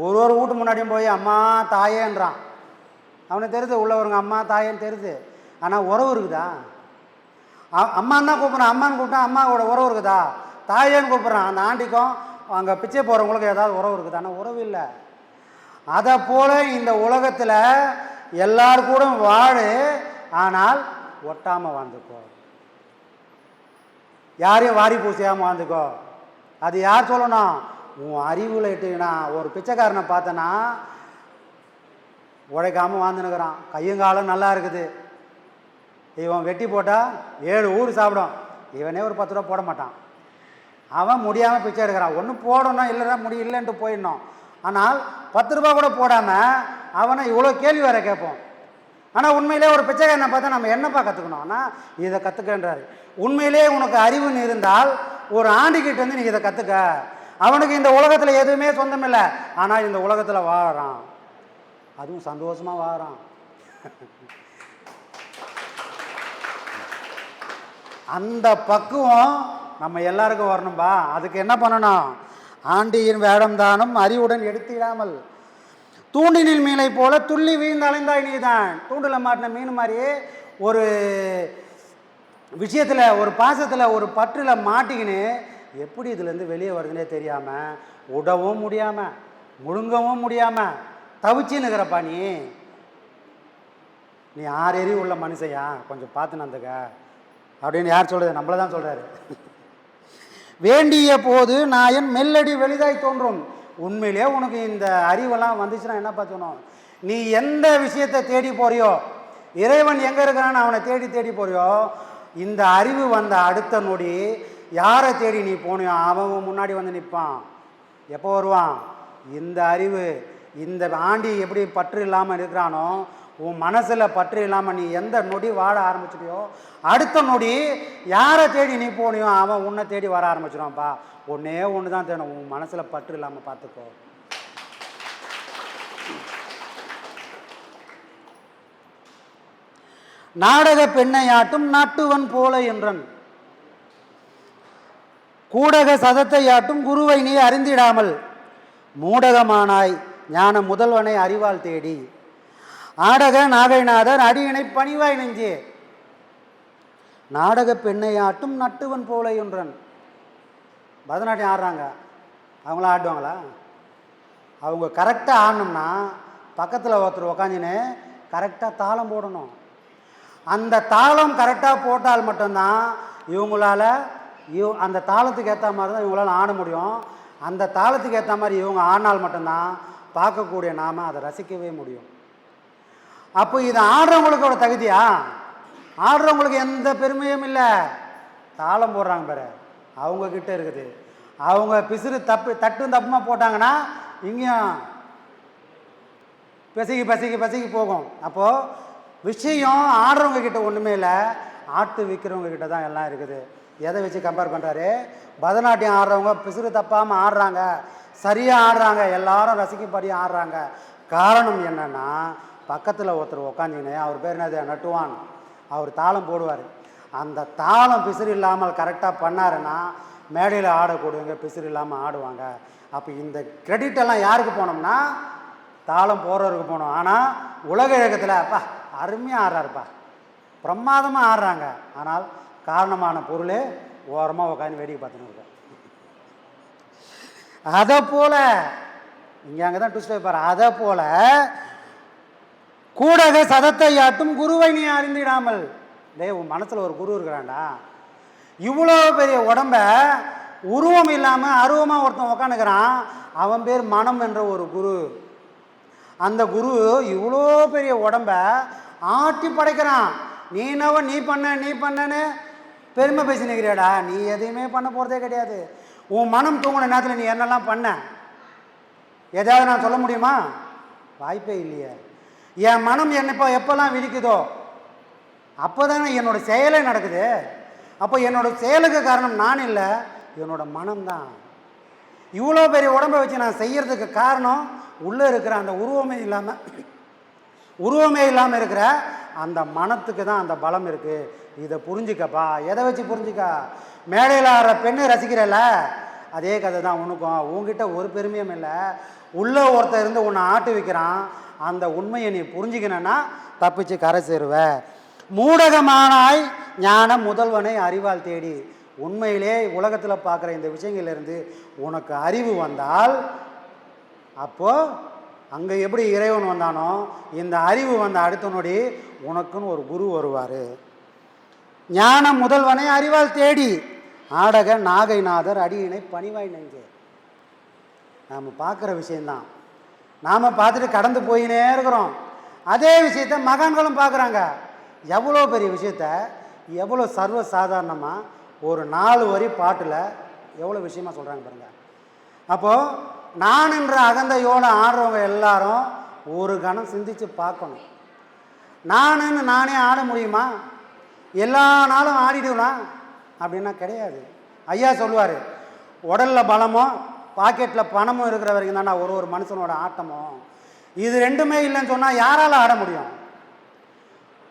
ஒரு வீட்டு முன்னாடியும் போய் அம்மா தாயேன்றான். அவனுக்கு தெரியுது உள்ளவருங்க அம்மா தாயேன்னு தெரியுது. ஆனால் உறவு இருக்குதா? அம்மான்னு தான் கூப்பிட்றான். அம்மான்னு கூப்பிட்டா அம்மாவோட உறவு இருக்குதா? தாயேன்னு கூப்பிட்றான். அந்த ஆண்டிக்கும் அங்கே பிச்சை போகிறவங்களுக்கு ஏதாவது உறவு இருக்குதா? ஆனால் உறவு இல்லை. அதை போல் இந்த உலகத்தில் எல்லார் கூட வாழு, ஆனால் ஒட்டாமல் வாழ்ந்துக்கோ, யாரையும் வாரி பூசியாமல் வாழ்ந்துக்கோ. அது யார் சொல்லணும்? உன் அறிவில் இட்டுனா. ஒரு பிச்சைக்காரனை பார்த்தனா உழைக்காமல் வாழ்ந்துனுக்கிறான், கையங்காலம் நல்லா இருக்குது, இவன் வெட்டி போட்டால் 7 ஊர் சாப்பிடும், இவனே ஒரு 10 ரூபா போட மாட்டான். அவன் முடியாமல் பிச்சை எடுக்கிறான். ஒன்றும் போடணும், இல்லைன்னா இல்லைன்ட்டு போயிடணும். ஆனால் 10 ரூபா கூட போடாமல் அவனை இவ்வளோ கேள்வி வேற கேட்போம். ஆனால் உண்மையிலே ஒரு பிச்சைக்காரனை பார்த்தா நம்ம என்னப்பா கற்றுக்கணும்? ஆனால் இதை கற்றுக்கன்றாரு. உண்மையிலே உனக்கு அறிவுன்னு இருந்தால் ஒரு ஆண்டிக்கிட்டேருந்து நீ இதை கற்றுக்க. அவனுக்கு இந்த உலகத்தில் எதுவுமே சொந்தம் இல்லை, ஆனால் இந்த உலகத்தில் வாழறான், அதுவும் சந்தோஷமாக வாழறான். அந்த பக்குவம் நம்ம எல்லாருக்கும் வரணும்பா. அதுக்கு என்ன பண்ணணும்? ஆண்டியின் வேடம் தானும் அறிவுடன் எடுத்திடாமல் தூண்டினில் மீனை போல துள்ளி வீழ்ந்து அலைந்தாய் நீதான். தூண்டில் மாட்டின மீன் மாதிரியே ஒரு விஷயத்தில், ஒரு பாசத்தில், ஒரு பற்றில் மாட்டிக்கின்னு எப்படி இதுலேருந்து வெளியே வருதுன்னே தெரியாமல், உடவும் முடியாமல் முழுங்கவும் முடியாமல் தவிச்சின்னு இருக்கிறப்பா நீ 6 அறிவு உள்ள மனுஷையா, கொஞ்சம் பார்த்து நந்துக்க அப்படின்னு யார் சொல்கிறது? நம்மள தான் சொல்கிறாரு. வேண்டிய போது நாயன் மெல்லடி வெளிதாய் தோன்றும். உண்மையிலே உனக்கு இந்த அறிவெல்லாம் வந்துச்சுன்னா என்ன பார்த்தணும்? நீ எந்த விஷயத்தை தேடி போறியோ, இறைவன் எங்கே இருக்கிறான்னு அவனை தேடி தேடி போறியோ, இந்த அறிவு வந்த அடுத்த நொடி யாரை தேடி நீ போனியோ அவன் முன்னாடி வந்து நிற்பான். எப்போ வருவான்? இந்த அறிவு, இந்த ஆண்டி எப்படி பற்று இல்லாமல் இருக்கிறானோ, உன் மனசில் பற்று இல்லாமல் நீ எந்த நொடி வாழ ஆரம்பிச்சிட்டியோ, அடுத்த நொடி யாரை தேடி நீ போனியோ அவன் உன்னை தேடி வர ஆரம்பிச்சிடுவான்ப்பா. ஒன்றே ஒன்று தான் தேடும், உன் மனசில் பற்று இல்லாமல் பார்த்துக்கோ. நாடக பெண்ணையாட்டும் நாட்டுவன் போல என்றன், கூடக சதத்தையாட்டும் குருவை நீ அறிந்திடாமல், மூடகமானாய் ஞான முதல்வனை அறிவால் தேடி, ஆடக நாகைநாதர் அடியினை பணிவாய் நெஞ்சே. நாடக பெண்ணையாட்டும் நட்டுவன் போல என்றன். பரதநாட்டியம் ஆடுறாங்க, அவங்களாம் ஆடுவாங்களா? அவங்க கரெக்டாக ஆடணும்னா பக்கத்தில் ஒருத்தர் உக்காந்துன்னு கரெக்டாக தாளம் போடணும். அந்த தாளம் கரெக்டாக போட்டால் மட்டும்தான் இவங்களால் அந்த தாளத்துக்கு ஏற்ற மாதிரி தான் இவங்களால் ஆட முடியும். அந்த தாளத்துக்கு ஏற்ற மாதிரி இவங்க ஆடினால் மட்டும்தான் பார்க்கக்கூடிய நாம் அதை ரசிக்கவே முடியும். அப்போ இது ஆடுறவங்களுக்கோட தகுதியா? ஆடுறவங்களுக்கு எந்த பெருமையும் இல்லை. தாளம் போடுறாங்க பாரு, அவங்கக்கிட்ட இருக்குது. அவங்க பிசுறு தட்டும் தப்புமாக போட்டாங்கன்னா இங்கேயும் பசிக்கி பசிக்கி பசிக்கி போகும். அப்போது விஷயம் ஆடுறவங்க கிட்ட ஒன்றுமே இல்லை, ஆட்டு விற்கிறவங்க கிட்ட தான் எல்லாம் இருக்குது. எதை வச்சு கம்பேர் பண்ணுறாரு? பரதநாட்டியம் ஆடுறவங்க பிசுறு தப்பாமல் ஆடுறாங்க, சரியாக ஆடுறாங்க, எல்லாரும் ரசிக்கப்படி ஆடுறாங்க. காரணம் என்னென்னா, பக்கத்தில் ஒருத்தர் உக்காந்திங்கன்னு, அவர் பேர் என்னது, நட்டுவான், அவர் தாளம் போடுவார். அந்த தாளம் பிசிறு இல்லாமல் கரெக்டாக பண்ணாருன்னா மேடையில் ஆடக்கூடியவங்க பிசிறு இல்லாமல் ஆடுவாங்க. அப்போ இந்த கிரெடிட் எல்லாம் யாருக்கு போனோம்னா தாளம் போடுறவருக்கு போனோம். ஆனால் உலக இயக்கத்தில் அப்பா அருமையாக ஆடுறாருப்பா, பிரமாதமாக ஆடுறாங்க, ஆனால் காரணமான பொருள் ஓரமாக உட்காந்து வேடிக்கை பார்த்துன்னு இருக்கோம். அதை போல் இங்கே அங்கே தான் ட்விஸ்ட் வைப்பார். அதை போல் கூடக சதத்தை ஆட்டும் குருவை நீ அறிந்திடாமல். உன் மனசில் ஒரு குரு இருக்கிறான்டா, இவ்வளோ பெரிய உடம்ப உருவம் இல்லாமல் அருவமாக ஒருத்தன் உக்காந்துக்கிறான், அவன் பேர் மனம் என்ற ஒரு குரு. அந்த குரு இவ்வளோ பெரிய உடம்ப ஆட்டி படைக்கிறான். நீ பண்ணன்னு பெருமை பேசி நிற்கிறியாடா, நீ எதையுமே பண்ண போகிறதே கிடையாது. உன் மனம் தூங்கின நேரத்தில் நீ என்னெல்லாம் பண்ண, எதாவது நான் சொல்ல முடியுமா? வாய்ப்பே இல்லையே. என் மனம் எப்போல்லாம் விழிக்குதோ அப்போ தானே என்னோடய செயலே நடக்குது. அப்போ என்னோடய செயலுக்கு காரணம் நான் இல்லை, என்னோட மனம்தான். இவ்வளோ பெரிய உடம்பை வச்சு நான் செய்கிறதுக்கு காரணம் உள்ளே இருக்கிற அந்த உருவமே இல்லாமல் இருக்கிற அந்த மனத்துக்கு தான் அந்த பலம் இருக்குது. இதை புரிஞ்சுக்கப்பா. எதை வச்சு புரிஞ்சுக்கா? மேடையில் ஆடுற பெண்ணை ரசிக்கிறல்ல, அதே கதை தான் உனக்கும். உங்ககிட்ட ஒரு பெருமையும் இல்லை, உள்ளே ஒருத்தர் இருந்து உன்னை ஆட்டு வைக்கிறான். அந்த உண்மையை நீ புரிஞ்சுக்கணுன்னா தப்பிச்சு கரை சேருவ. மூடகமானாய் ஞான முதல்வனை அறிவால் தேடி. உண்மையிலே உலகத்தில் பார்க்குற இந்த விஷயங்கள்லேருந்து உனக்கு அறிவு வந்தால், அப்போது அங்கே எப்படி இறைவன் வந்தானோ இந்த அறிவு வந்த அடுத்த நொடி உனக்குன்னு ஒரு குரு வருவார். ஞான முதல்வனை அறிவால் தேடி ஆடக நாகைநாதர் அடியினை பணிவாய் நெஞ்சே. நாம் பார்க்குற விஷயந்தான், நாம் பார்த்துட்டு கடந்து போயினே இருக்கிறோம். அதே விஷயத்த மகான்களும் பார்க்குறாங்க. எவ்வளோ பெரிய விஷயத்த எவ்வளோ சர்வ சாதாரணமாக ஒரு 4 வரி பாட்டில் எவ்வளோ விஷயமாக சொல்கிறாங்க பாருங்கள். அப்போது நான் என்ற அகந்தையோடு ஆடுறவங்க எல்லாரும் ஒரு கணம் சிந்தித்து பார்க்கணும். நானே ஆட முடியுமா? எல்லா நாளும் ஆடிடுலாம் அப்படின்னா கிடையாது. ஐயா சொல்லுவார், உடலில் பலமும் பாக்கெட்டில் பணமும் இருக்கிற வரைக்கும் தானே ஒரு மனுஷனோட ஆட்டமும். இது ரெண்டுமே இல்லைன்னு சொன்னால் யாரால் ஆட முடியும்?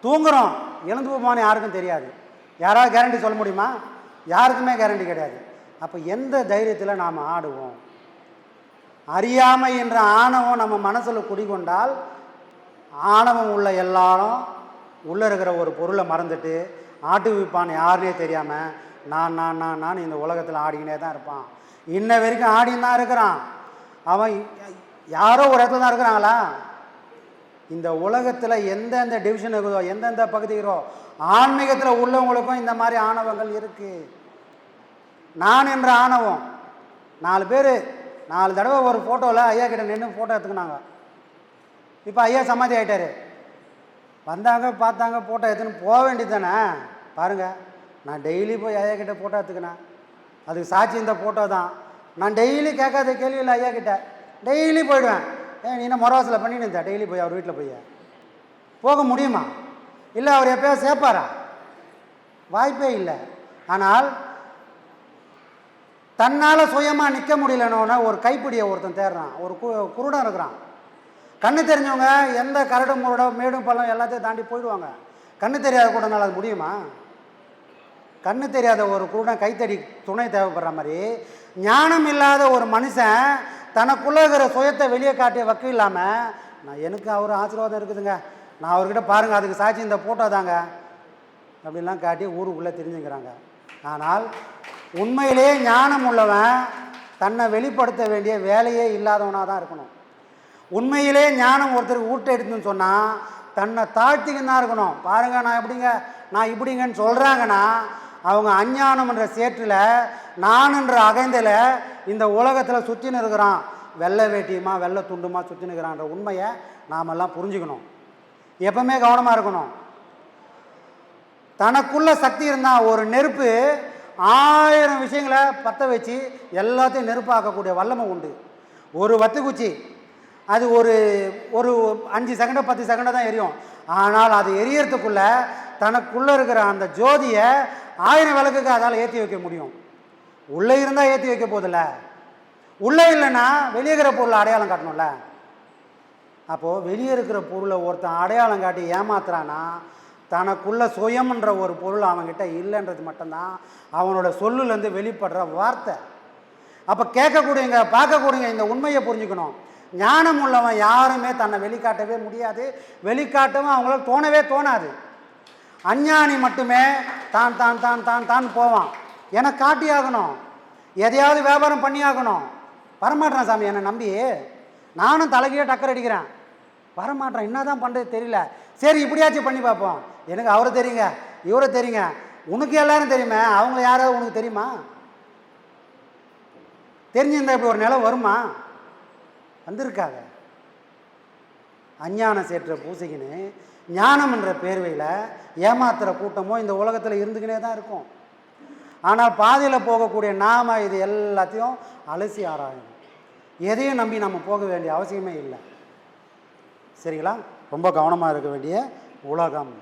தூங்குகிறோம், எழுந்து போமான்னு யாருக்கும் தெரியாது. யாராவது கேரண்டி சொல்ல முடியுமா? யாருக்குமே கேரண்டி கிடையாது. அப்போ எந்த தைரியத்தில் நாம் ஆடுவோம்? அறியாமை என்ற ஆணவம் நம்ம மனசில் குடிகொண்டால், ஆணவம் உள்ள எல்லாரும் உள்ளே இருக்கிற ஒரு பொருளை மறந்துட்டு ஆட்டு விற்பான்னு யாருனே தெரியாமல் நான் இந்த உலகத்தில் ஆடிக்கினே தான் இருப்பான். இன்ன வரைக்கும் ஆடின்னு தான் இருக்கிறான். அவன் யாரோ ஒரு இடத்துல தான் இருக்கிறாங்களா? இந்த உலகத்தில் எந்தெந்த டிவிஷன் இருக்குதோ, எந்தெந்த பகுதி இருக்கோ, ஆன்மீகத்தில் உள்ளவங்களுக்கும் இந்த மாதிரி ஆணவங்கள் இருக்குது. நான் என்ற ஆணவம். 4 பேர் 4 தடவை ஒரு ஃபோட்டோவில் ஐயா கிட்ட நின்று ஃபோட்டோ எடுத்துக்கினாங்க. இப்போ ஐயா சமாதி ஆகிட்டார். வந்தாங்க, பார்த்தாங்க, ஃபோட்டோ எடுத்துன்னு போக வேண்டியது தானே. பாருங்கள், நான் டெய்லி போய் ஐயா கிட்ட ஃபோட்டோ எடுத்துக்கினேன். அதுக்கு சாட்சி இந்த ஃபோட்டோ தான். நான் டெய்லி கேட்காத கேள்வி இல்லை, ஐயா கிட்ட டெய்லி போயிடுவேன். நீ என்ன மொரவாசில் பண்ணின்னு இருந்த? டெய்லி போய் அவர் வீட்டில் போய் போக முடியுமா? இல்லை அவர் எப்போயாவது சேர்ப்பாரா? வாய்ப்பே இல்லை. ஆனால் தன்னால் சுயமாக நிற்க முடியலன்னு ஒரு கைப்பிடியை ஒருத்தன் தேடுறான். ஒரு குருடன் இருக்கிறான். கண்ணு தெரிஞ்சவங்க எந்த கரடு முரடோ மேடும் பள்ளம் எல்லாத்தையும் தாண்டி போயிடுவாங்க. கண்ணு தெரியாத கூடனால அது முடியுமா? கண்ணு தெரியாத ஒரு குருடன் கைத்தடி துணை தேவைப்படுற மாதிரி, ஞானம் இல்லாத ஒரு மனுஷன் தனக்குள்ளே இருக்கிற சுயத்தை வெளியே காட்டிய வக்கு இல்லாமல், எனக்கு அவர் ஆசீர்வாதம் இருக்குதுங்க, நான் அவர்கிட்ட பாருங்கள், அதுக்கு சாட்சி இந்த ஃபோட்டோ தாங்க அப்படின்லாம் காட்டி ஊருக்குள்ளே தெரிஞ்சுக்கிறாங்க. ஆனால் உண்மையிலேயே ஞானம் உள்ளவன் தன்னை வெளிப்படுத்த வேண்டிய வேலையே இல்லாதவனாக தான் இருக்கணும். உண்மையிலே ஞானம் ஒருத்தருக்கு ஊட்ட எடுத்துன்னு சொன்னால் தன்னை தாழ்த்திக்கின்னு தான் இருக்கணும். பாருங்கள், நான் இப்படிங்கன்னு சொல்கிறாங்கன்னா அவங்க அஞ்ஞானம்ன்ற சேற்றில், நான் என்ற அகைந்தில் இந்த உலகத்தில் சுற்றின்னு இருக்கிறான். வெள்ளை வேட்டியுமா வெள்ளை துண்டுமா சுற்றின்னு இருக்கிறான்ற உண்மையை நாமெல்லாம் புரிஞ்சுக்கணும். எப்பவுமே கவனமாக இருக்கணும். தனக்குள்ள சக்தி இருந்தால் ஒரு நெருப்பு 1000 விஷயங்களை பற்ற வச்சு எல்லாத்தையும் நெருப்பாக்கக்கூடிய வல்லமை உண்டு. ஒரு வத்துக்குச்சி அது ஒரு 5 செகண்டோ 10 செகண்டோ தான் எரியும். ஆனால் அது எரியறதுக்குள்ளே தனக்குள்ளே இருக்கிற அந்த ஜோதியை 1000 விளக்குக்கு அதால் ஏற்றி வைக்க முடியும். உள்ளே இருந்தால் ஏற்றி வைக்க போதில்ல, உள்ளே இல்லைன்னா வெளியே இருக்கிற பொருளை அடையாளம் காட்டணும்ல. அப்போது வெளியே இருக்கிற பொருளை ஒருத்தன் அடையாளம் காட்டி ஏமாத்துறானா, தனக்குள்ள சுயம்ன்ற ஒரு பொருள் அவன்கிட்ட இல்லைன்றது மட்டும்தான் அவனோட சொல்லுலேருந்து வெளிப்படுற வார்த்தை. அப்போ கேட்கக்கூடியங்க பார்க்கக்கூடியங்க இந்த உண்மையை புரிஞ்சுக்கணும். ஞானம் உள்ளவன் யாருமே தன்னை வெளிக்காட்டவே முடியாது, வெளிக்காட்டவும் அவங்களால தோணவே தோணாது. அஞ்ஞானி மட்டுமே தான் தான் தான் தான் தான் போவான். எனக்கு காட்டி ஆகணும், எதையாவது வியாபாரம் பண்ணி ஆகணும். வரமாட்டேன் சாமி என்னை நம்பி, நானும் தலைக்கீழே டக்கர் அடிக்கிறேன், வரமாட்டேன், என்ன தான் பண்ணுறது தெரியல. சரி இப்படியாச்சும் பண்ணி பார்ப்போம். எனக்கு அவரை தெரியுங்க, இவரை தெரியுங்க, உனக்கு எல்லாரும் தெரியுமே, அவங்கள யாராவது உனக்கு தெரியுமா? தெரிஞ்சிருந்தா இப்படி ஒரு நிலை வருமா? வந்திருக்காங்க. அஞ்ஞானம் சேற்ற பூசைக்குன்னு ஞானம் என்ற பேர்வையில் ஏமாத்துகிற கூட்டமோ இந்த உலகத்தில் இருந்துக்கினே தான் இருக்கும். ஆனால் பாதையில் போகக்கூடிய நாம இது எல்லாத்தையும் அலசி ஆராயணும். எதையும் நம்பி நம்ம போக வேண்டிய அவசியமே இல்லை. சரிங்களா? ரொம்ப கவனமாக இருக்க வேண்டிய உலகம்.